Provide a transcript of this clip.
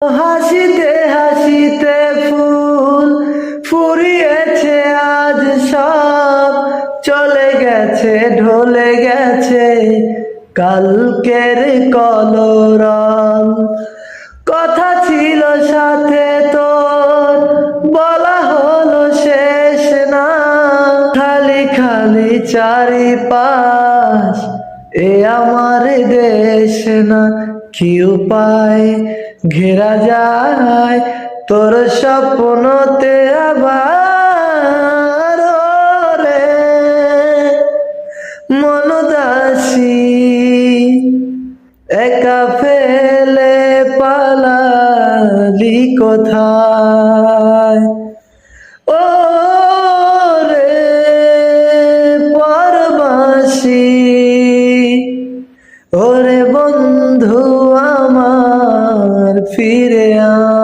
হাসিতে হাসিতে ফুল ফুরিয়েছে আজ সব, চলে গেছে ঢলে গেছে কালকের কলরব। কথা ছিল সাথে তোর, বলা হলো শেষ না, খালি খালি চারিপাশ এ আমার দেশ না। কি উপায় ঘেরা যায় তোর স্বপ্নতে আবার, রে মন দাসী একা ফেলে পালালি কোথায়, ও রে পরবাসী, ওরে বন্ধু আমার ফিরে আয়।